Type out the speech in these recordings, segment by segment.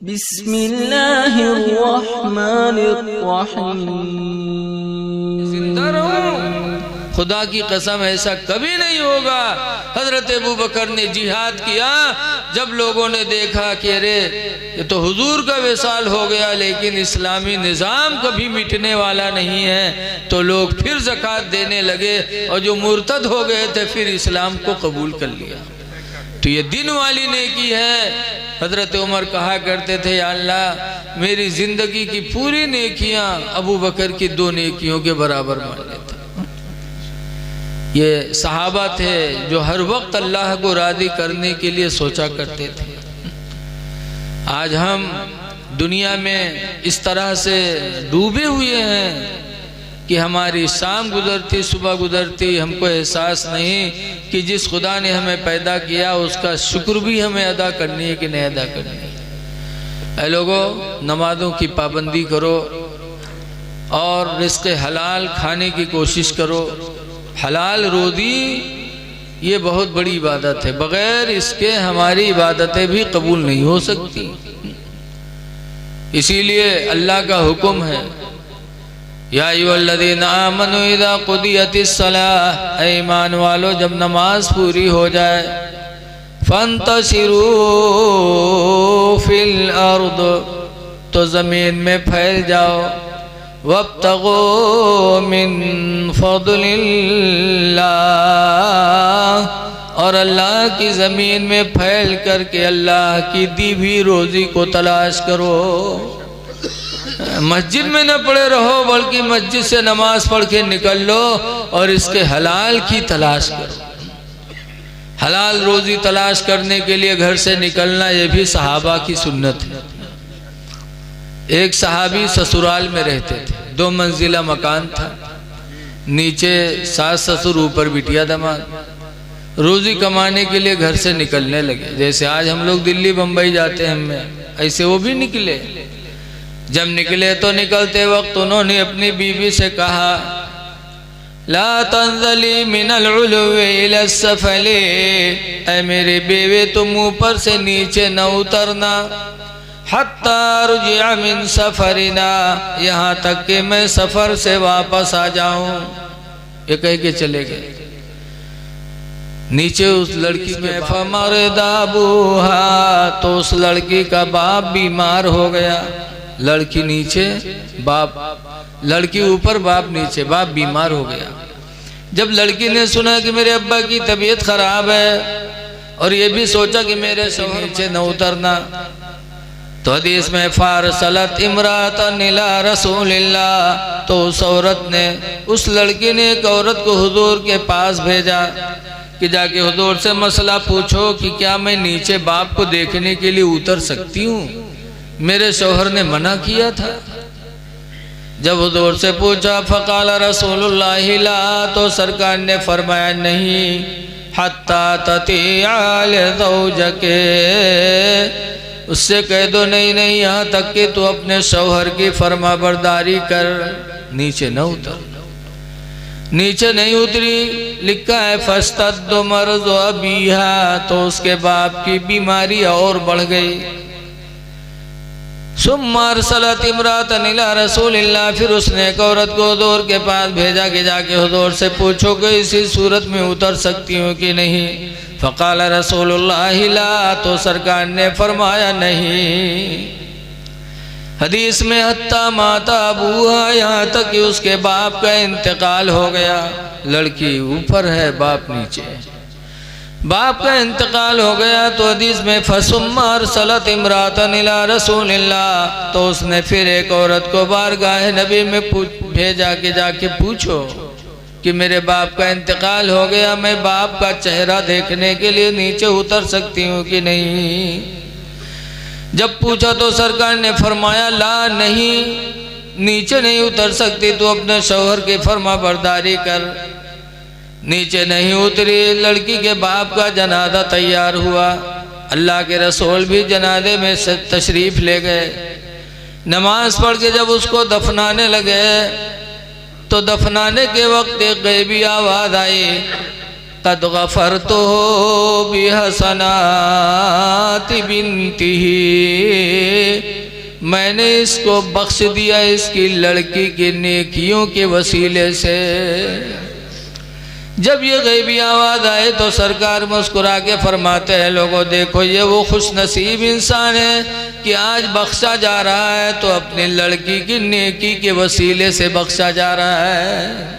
बिस्मिल्लाहिर्रहमानिर्रहीम। खुदा की कसम ऐसा कभी नहीं होगा। हजरत अबू बकर ने जिहाद किया, जब लोगों ने देखा कि अरे ये तो हुजूर का विसाल हो गया लेकिन इस्लामी निज़ाम कभी मिटने वाला नहीं है, तो लोग फिर ज़कात देने लगे और जो मुर्तद हो गए थे फिर इस्लाम को कबूल कर लिया। तो ये दिन वाली नेकी है। हजरत उमर कहा करते थे, या अल्लाह मेरी ज़िंदगी की पूरी नेकियां अबू बकर की 2 नेकियों के बराबर मान लेता। ये सहाबा थे जो हर वक्त अल्लाह को राज़ी करने के लिए सोचा करते थे। आज हम दुनिया में इस तरह से डूबे हुए हैं कि हमारी शाम गुजरती सुबह गुजरती हमको एहसास नहीं कि जिस खुदा ने हमें पैदा किया उसका शुक्र भी हमें अदा करनी है कि नहीं अदा करनी है। ऐ लोगों, नमाज़ों की पाबंदी करो और रिज़्क़ हलाल खाने की कोशिश करो। हलाल रोज़ी ये बहुत बड़ी इबादत है, बग़ैर इसके हमारी इबादतें भी कबूल नहीं हो सकती। इसीलिए अल्लाह का हुक्म है, या अय्युहल्लज़ीना आमनू इज़ा क़ुदियतिस्सलाह, ऐ ईमान वालो जब नमाज पूरी हो जाए, फंतशिरू फिल अर्द, तो ज़मीन में फैल जाओ, वब्तगू मिन फ़ज़लिल्लाह, और अल्लाह की ज़मीन में फैल करके अल्लाह की दी हुई रोज़ी को तलाश करो। मस्जिद में न पड़े रहो बल्कि मस्जिद से नमाज पढ़ के निकल लो और इसके हलाल की तलाश करो। हलाल रोज़ी तलाश करने के लिए घर से निकलना ये भी सहाबा की सुन्नत है। एक सहाबी ससुराल में रहते थे, 2 मंजिला मकान था, नीचे सास ससुर ऊपर बिटिया दामाद। रोज़ी कमाने के लिए घर से निकलने लगे। जैसे आज हम लोग दिल्ली बम्बई जाते हैं, ऐसे वो भी निकले। जब निकले तो निकलते वक्त उन्होंने अपनी बीवी से कहा, ला तंज़ली मिनल उलुव्वि इला सफली, ऐ मेरी बीवी तुम ऊपर से नीचे न उतरना, हत्ता रुजिअ मिन सफरिना, यहाँ तक कि मैं सफ़र से वापस आ जाऊँ। ये कह के चले गए। नीचे उस लड़की में फमरदा अबूहा, तो उस लड़की का बाप बीमार हो गया। लड़की नीचे बाप, लड़की ऊपर बाप नीचे, बाप बीमार हो गया। जब लड़की ने सुना कि मेरे अब्बा की तबीयत खराब है और ये भी सोचा कि मेरे से नीचे न उतरना, तो हदीस में फारसलत इमरातन इला रसूलिल्लाह, तो उस औरत ने, उस लड़की ने एक औरत को हुजूर के पास भेजा कि जाके हुजूर से मसला पूछो कि क्या मैं नीचे बाप को देखने के लिए उतर सकती हूँ, मेरे शौहर ने मना किया था। जब हुजूर से पूछा, फ़क़ाल रसूलुल्लाह ला, तो सरकार ने फरमाया नहीं, हत्ता ततीअ ज़ौजके, उससे कह दो नहीं नहीं यहाँ तक कि तू अपने शौहर की फरमाबरदारी कर, नीचे न उतर। नीचे नहीं उतरी, लिखा है फस्तद्दु मर्ज़ु अबीहा, तो उसके बाप की बीमारी और बढ़ गई। सुम्मा अरसलत इमरातन इला रसूलिल्लाह, फिर उसने एक औरत को हुजूर के पास भेजा कि जाके हुजूर से पूछो कि इसी सूरत में उतर सकती हूँ कि नहीं। फ़क़ाल रसूलुल्लाह ला, तो सरकार ने फरमाया नहीं। हदीस में हत्ता माता अबूहा, यहाँ तक कि उसके बाप का इंतकाल हो गया। लड़की ऊपर है, बाप नीचे। बाप का इंतकाल हो गया तो हदीस में फसुम्मा अरसलत इमरातन इला रसूलिल्लाह, तो उसने फिर एक औरत को बारगाह नबी में भेजा कि जाके पूछो कि मेरे बाप का इंतकाल हो गया, मैं बाप का चेहरा देखने के लिए नीचे उतर सकती हूँ कि नहीं। जब पूछा तो सरकार ने फरमाया, ला नहीं, नीचे नहीं उतर सकती, तो अपने शौहर की फरमाबरदारी कर। नीचे नहीं उतरी। लड़की के बाप का जनाजा तैयार हुआ। अल्लाह के रसूल भी जनाजे में तशरीफ़ ले गए। नमाज पढ़ के जब उसको दफनाने लगे तो दफनाने के वक्त एक गैबी आवाज़ आई, कद गफरतो बिहसनाति बिन्तिही, मैंने इसको बख्श दिया इसकी लड़की की नेकियों के वसीले से। जब ये गैबी आवाज़ आए तो सरकार मुस्कुरा के फरमाते हैं, लोगों देखो ये वो खुश नसीब इंसान है कि आज बख्शा जा रहा है तो अपनी लड़की की नेकी के वसीले से बख्शा जा रहा है।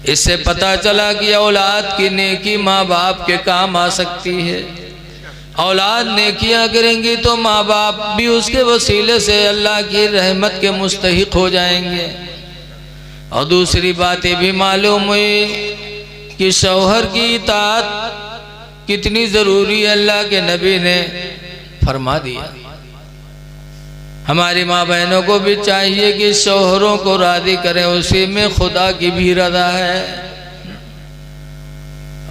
इससे पता चला कि औलाद की नेकी माँ बाप के काम आ सकती है। औलाद नेकियां करेंगी तो माँ बाप भी उसके वसीले से अल्लाह की रहमत के मुस्तहिक हो जाएंगे। और दूसरी बात ये भी मालूम हुई कि शौहर की इताअत कितनी ज़रूरी है, अल्लाह के नबी ने फरमा दिया। हमारी माँ बहनों को भी चाहिए कि शौहरों को राज़ी करें, उसी में खुदा की भी रज़ा है,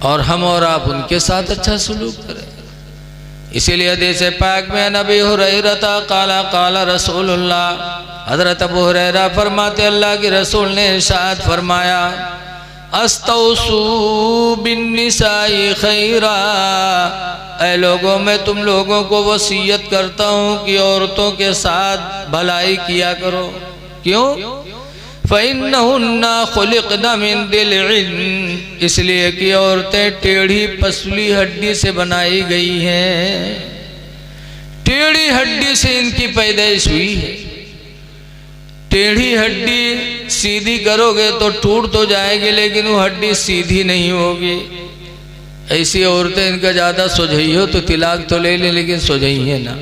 और हम और आप उनके साथ अच्छा सलूक करें। इसीलिए हदीस पाक में नबी हुरैरा काला काला रसूलुल्लाह, हज़रत अबू हुरैरा फरमाते अल्लाह के रसूल ने इरशाद फरमाया, अस्तौसू बिन्निसाई खैरा, ऐ लोगों मैं तुम लोगों को वसीयत करता हूँ कि औरतों के साथ भलाई किया करो। क्यों? फ़इन्नहुन्ना खुलिक़ना मिन दिल-इल्म, इसलिए कि औरतें टेढ़ी पसली हड्डी से बनाई गई हैं। टेढ़ी हड्डी से इनकी पैदाइश हुई है। टेढ़ी हड्डी सीधी करोगे तो टूट तो जाएगी, लेकिन वो हड्डी सीधी नहीं होगी। ऐसी औरतें इनका ज़्यादा सुझई हो तो तिलाक तो ले लें, लेकिन सुझई है ना।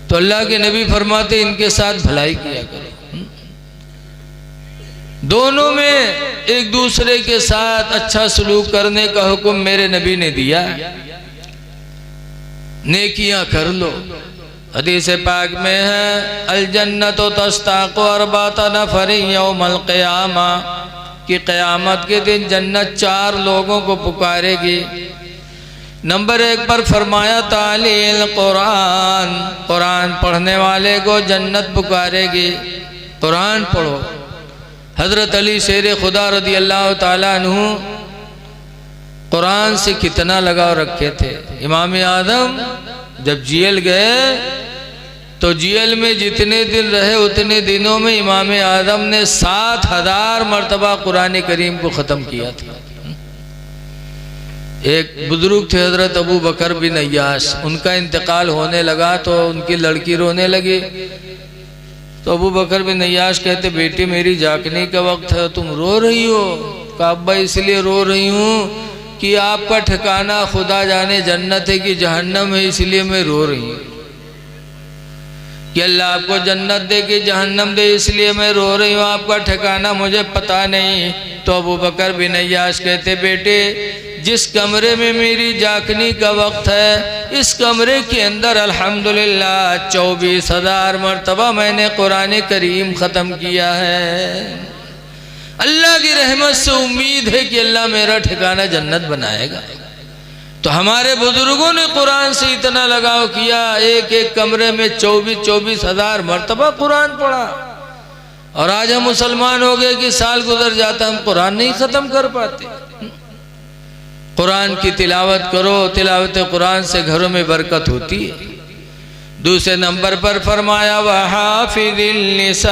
तो अल्लाह के नबी फरमाते इनके साथ भलाई किया करो। दोनों में एक दूसरे के साथ अच्छा सलूक करने का हुक्म मेरे नबी ने दिया। नेकियां कर लो। हदीस पाक में है, अल जन्नतो तस्ताक़ु अर्बाता नफ़रिन यौमल क़ियामा, कि क़यामत के दिन जन्नत 4 लोगों को पुकारेगी। नंबर 1 पर फरमाया तालील कुरान, कुरान पढ़ने वाले को जन्नत पुकारेगी। कुरान पढ़ो। हज़रत अली शेर खुदा रदी अल्लाह ताला अन्हु कुरान से कितना लगाव रखे थे। इमाम आदम जब जेल गए तो जेल में जितने दिन रहे उतने दिनों में इमाम आदम ने 7000 मरतबा कुरान करीम को ख़त्म किया था। एक बुजुर्ग थे हज़रत अबू बकर बिन अय्याश, उनका इंतकाल होने लगा तो उनकी लड़की रोने लगी। तो अबू बकर बिन अय्याश कहते, बेटी मेरी जागने का वक्त है, तुम रो रही हो? कहा अब्बा इसलिए रो रही हूँ कि आपका ठिकाना खुदा जाने जन्नत है कि जहन्नम है, इसलिए मैं रो रही हूँ। कि अल्लाह आपको जन्नत दे कि जहन्नम दे, इसलिए मैं रो रही हूँ, आपका ठिकाना मुझे पता नहीं। तो अबू बकर बिन अय्याश कहते, बेटे जिस कमरे में मेरी जागने का वक्त है, इस कमरे के अंदर अल्हम्दुलिल्लाह 24,000 मरतबा मैंने कुरान करीम ख़त्म किया है। अल्लाह की रहमत से उम्मीद है कि अल्लाह मेरा ठिकाना जन्नत बनाएगा। तो हमारे बुजुर्गों ने कुरान से इतना लगाव किया, एक एक कमरे में 24,000 मरतबा कुरान पढ़ा। और आज हम मुसलमान हो गए कि साल गुजर जाता हम कुरान नहीं ख़त्म कर पाते। कुरान की तिलावत करो, तिलावत कुरान से घरों में बरकत होती है। दूसरे नंबर पर फरमाया वहाफिज़िल लिसान,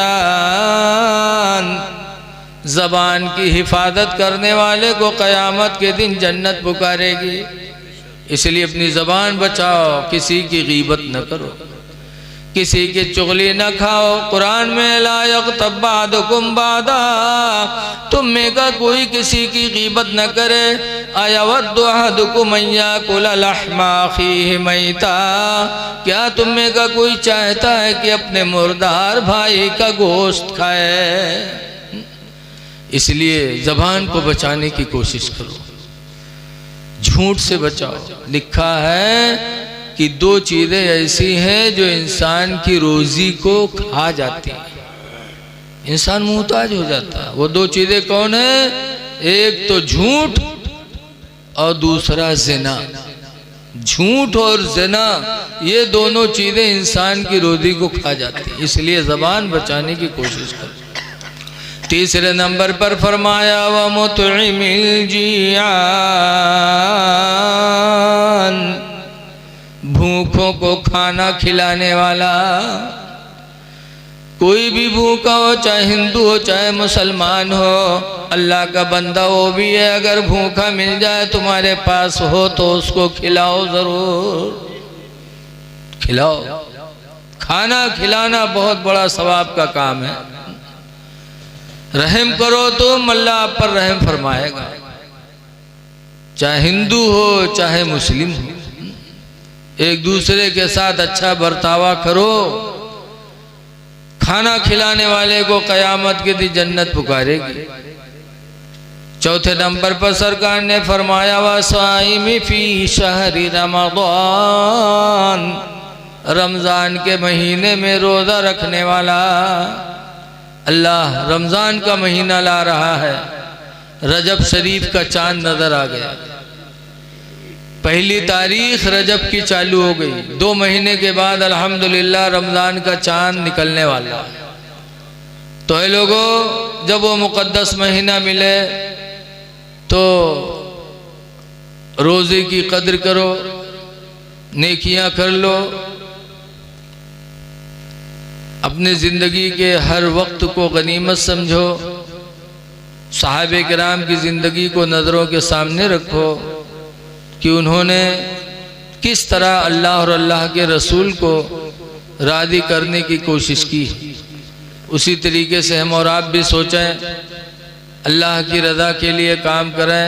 ज़बान की हिफाजत करने वाले को क़यामत के दिन जन्नत पुकारेगी। इसलिए अपनी ज़बान बचाओ, किसी की गीबत न करो, किसी की चुगली न खाओ। कुरान में ला यग़्तब बअदुकुम बअदा, तुम में का कोई किसी की गीबत न करे। अयवद्दु अहदुकुम अन याकुला लहमा अख़ीहि मैता, क्या तुम में का कोई चाहता है कि अपने मुर्दार भाई का गोश्त खाए? इसलिए ज़बान को बचाने की कोशिश करो, झूठ से बचाओ। लिखा है कि 2 चीज़ें ऐसी हैं जो इंसान की रोज़ी को खा जाती हैं, इंसान मुहताज हो जाता है। वो 2 चीज़ें कौन है? एक तो झूठ और दूसरा ज़िना। झूठ और ज़िना ये दोनों चीज़ें इंसान की रोज़ी को खा जाती हैं। इसलिए ज़बान बचाने की कोशिश करो। तीसरे नंबर पर फरमाया व मुतइमिल जियान, भूखों को खाना खिलाने वाला। कोई भी भूखा हो, चाहे हिंदू हो चाहे मुसलमान हो, अल्लाह का बंदा वो भी है, अगर भूखा मिल जाए तुम्हारे पास हो तो उसको खिलाओ, जरूर खिलाओ। खाना खिलाना बहुत बड़ा सवाब का काम है। रहम करो तो अल्लाह आप पर रहम फरमाएगा, चाहे हिंदू हो चाहे मुस्लिम हो। एक दूसरे के साथ अच्छा बर्तावा करो। खाना खिलाने वाले को कयामत के दिन जन्नत पुकारेगी। चौथे नंबर पर सरकार ने फरमाया वसाइमी फी शहरी रमज़ान, रमज़ान के महीने में रोज़ा रखने वाला। अल्लाह रमज़ान का महीना ला रहा है, रजब शरीफ का चांद नज़र आ गया। पहली तारीख रजब की चालू हो गई, 2 महीने के बाद अल्हम्दुलिल्लाह रमज़ान का चांद निकलने वाला। तो है लोगों, जब वो मुक़द्दस महीना मिले तो रोज़े की कद्र करो, नेकियां कर लो, अपनी ज़िंदगी के हर वक्त को गनीमत समझो। सहाबे किराम की ज़िंदगी को नज़रों के सामने रखो कि उन्होंने किस तरह अल्लाह और अल्लाह के रसूल को राज़ी करने की कोशिश की। उसी तरीके से हम और आप भी सोचें, अल्लाह की रज़ा के लिए काम करें।